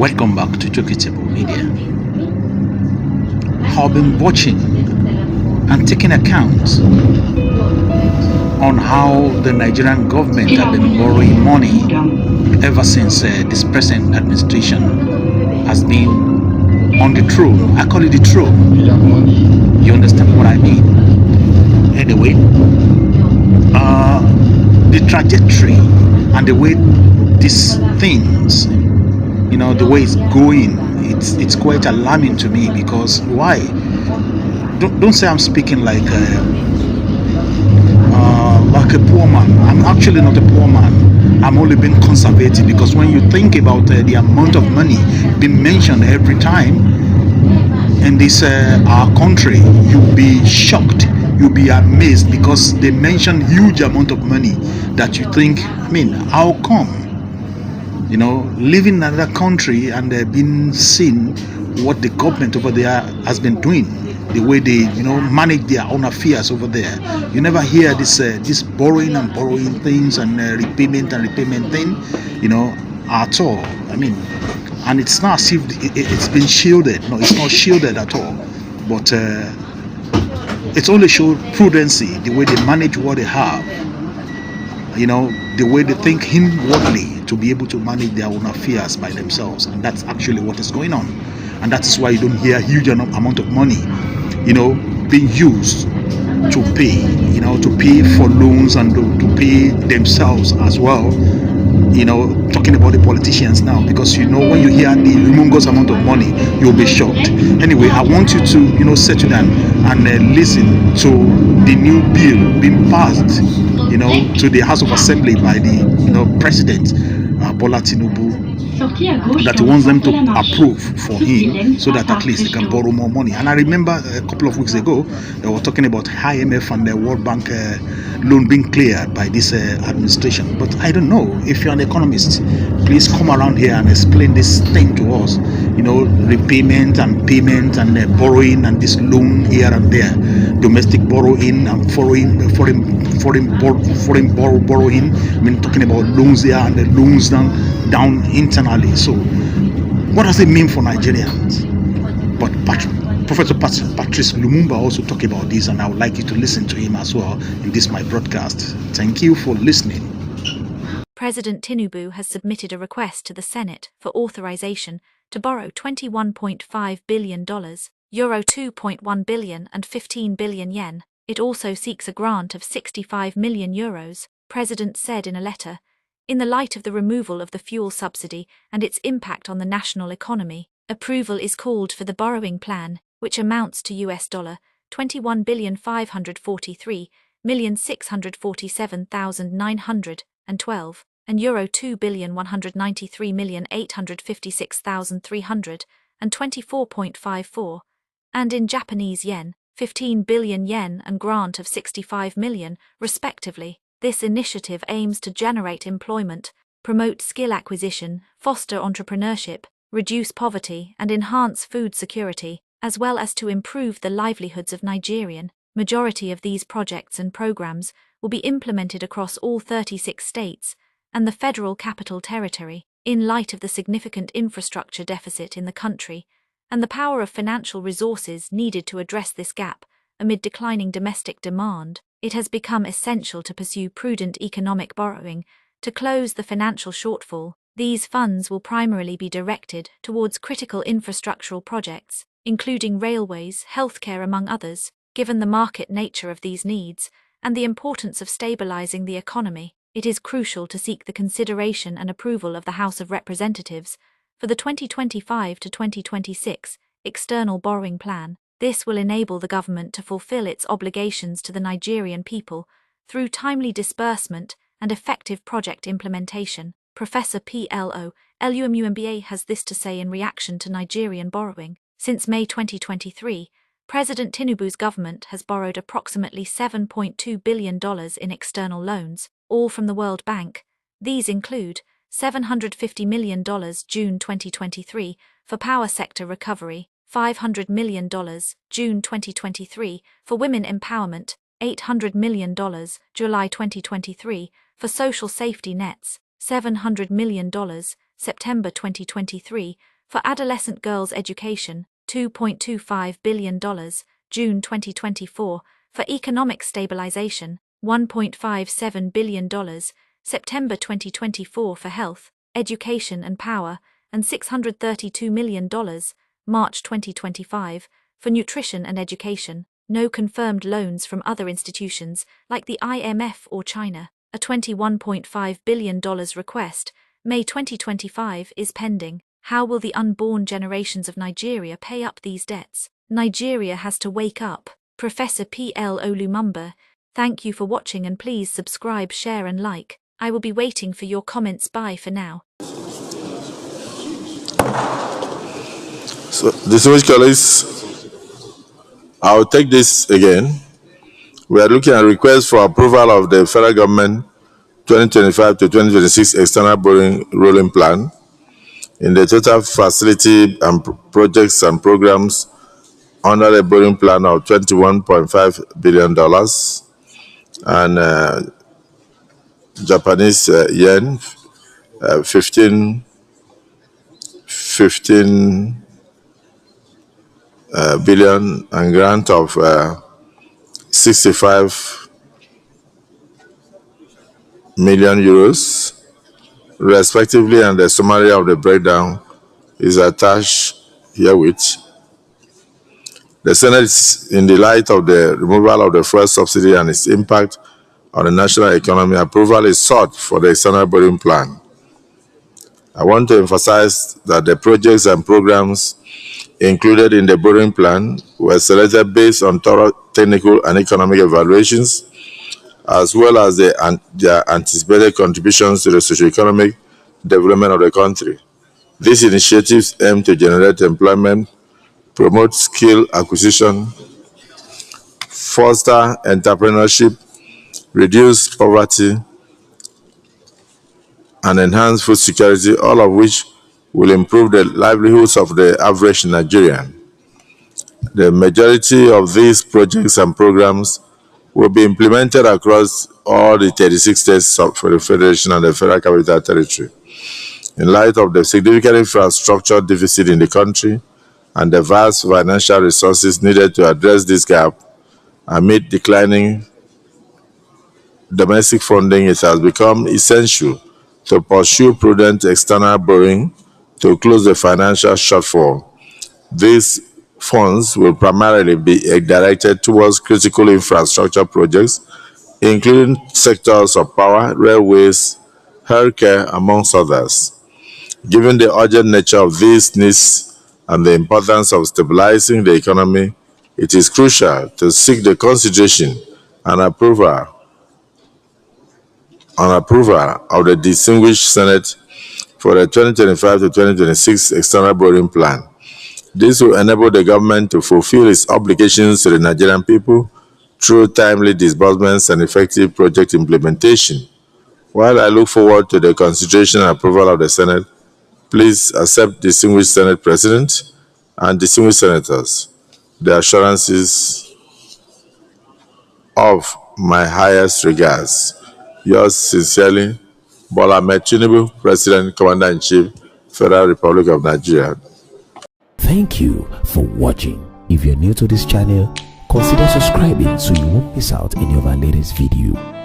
Welcome back to Tokyo Media. I've been watching and taking account on how the Nigerian government have been borrowing money ever since this present administration has been on the throne. I call it the throne. You understand what I mean? Anyway, the trajectory and the way these things, the way it's going, it's quite alarming to me. Because why? Don't say I'm speaking like a poor man. I'm actually not a poor man. I'm only being conservative, because when you think about the amount of money being mentioned every time in this our country, you'll be shocked, you'll be amazed, because they mention huge amount of money that you think, how come? Living in another country and being seen what the government over there has been doing, the way they manage their own affairs over there. You never hear this borrowing and borrowing things and repayment thing, at all. And it's not as if it's been shielded. No, it's not shielded at all. But it's only show prudency, the way they manage what they have. The way they think inwardly to be able to manage their own affairs by themselves. And that's actually what is going on. And that is why you don't hear a huge amount of money, being used to pay for loans and to pay themselves as well. Talking about the politicians now, because when you hear the humongous amount of money, you'll be shocked. Anyway, I want you to settle down and listen to the new bill being passed, to the House of Assembly by the President Bola Tinubu, that he wants them to approve for him, so that at least they can borrow more money. And I remember a couple of weeks ago, they were talking about IMF and the World Bank loan being cleared by this administration. But I don't know, if you're an economist, please come around here and explain this thing to us. Repayment and payment and borrowing and this loan here and there, domestic borrowing and foreign borrowing. Talking about loans here and the loans down internally. So what does it mean for Nigerians? But Professor Patrice Lumumba also talked about this, and I would like you to listen to him as well in this my broadcast. Thank you for listening. President Tinubu has submitted a request to the Senate for authorization to borrow $21.5 billion, Euro 2.1 billion and 15 billion yen. It also seeks a grant of 65 million euros, President said in a letter, in the light of the removal of the fuel subsidy and its impact on the national economy. Approval is called for the borrowing plan, which amounts to US dollar 21,543,647,912 and Euro 2,193,856,324.54, and in Japanese yen, 15 billion yen and grant of 65 million, respectively. This initiative aims to generate employment, promote skill acquisition, foster entrepreneurship, reduce poverty, and enhance food security, as well as to improve the livelihoods of Nigerian. Majority of these projects and programs will be implemented across all 36 states and the Federal Capital Territory, in light of the significant infrastructure deficit in the country and the power of financial resources needed to address this gap amid declining domestic demand. It has become essential to pursue prudent economic borrowing to close the financial shortfall. These funds will primarily be directed towards critical infrastructural projects, including railways, healthcare, among others. Given the market nature of these needs and the importance of stabilizing the economy, it is crucial to seek the consideration and approval of the House of Representatives for the 2025 to 2026 external borrowing plan. This will enable the government to fulfill its obligations to the Nigerian people through timely disbursement and effective project implementation. Professor Plo Lumumba has this to say in reaction to Nigerian borrowing. Since May 2023, President Tinubu's government has borrowed approximately $7.2 billion in external loans, all from the World Bank. These include $750 million June 2023 for power sector recovery, $500 million June 2023 for women empowerment, $800 million July 2023 for social safety nets, $700 million September 2023 For adolescent girls' education, $2.25 billion, June 2024. For economic stabilization, $1.57 billion, September 2024. For health, education and power, and $632 million, March 2025. For nutrition and education, no confirmed loans from other institutions like the IMF or China. A $21.5 billion request, May 2025, is pending. How will the unborn generations of Nigeria pay up these debts? Nigeria has to wake up. Professor Plo Lumumba. Thank you for watching and please subscribe, share and like. I will be waiting for your comments. Bye for now. So, distinguished colleagues, I'll take this again. We are looking at requests for approval of the federal government 2025 to 2026 external borrowing rolling plan in the total facility and projects and programs under the borrowing plan of $21.5 billion and Japanese yen 15 billion and grant of 65 million euros respectively, and the summary of the breakdown is attached herewith. The Senate, in the light of the removal of the fuel subsidy and its impact on the national economy, approval is sought for the external borrowing plan. I want to emphasize that the projects and programs included in the borrowing plan were selected based on thorough technical and economic evaluations, as well as their anticipated contributions to the socio-economic development of the country. These initiatives aim to generate employment, promote skill acquisition, foster entrepreneurship, reduce poverty, and enhance food security, all of which will improve the livelihoods of the average Nigerian. The majority of these projects and programs will be implemented across all the 36 states of the Federation and the Federal Capital Territory. In light of the significant infrastructure deficit in the country and the vast financial resources needed to address this gap amid declining domestic funding, it has become essential to pursue prudent external borrowing to close the financial shortfall. These funds will primarily be directed towards critical infrastructure projects, including sectors of power, railways, healthcare, amongst others. Given the urgent nature of these needs and the importance of stabilizing the economy, it is crucial to seek the consideration and approval of the distinguished Senate for the 2025 to 2026 external borrowing plan. This will enable the government to fulfill its obligations to the Nigerian people through timely disbursements and effective project implementation. While I look forward to the consideration and approval of the Senate, please accept, distinguished Senate President and distinguished Senators, the assurances of my highest regards. Yours sincerely, Bola Ahmed Tinubu, President, Commander-in-Chief, Federal Republic of Nigeria. Thank you for watching. If you're new to this channel, consider subscribing so you won't miss out any of our latest videos.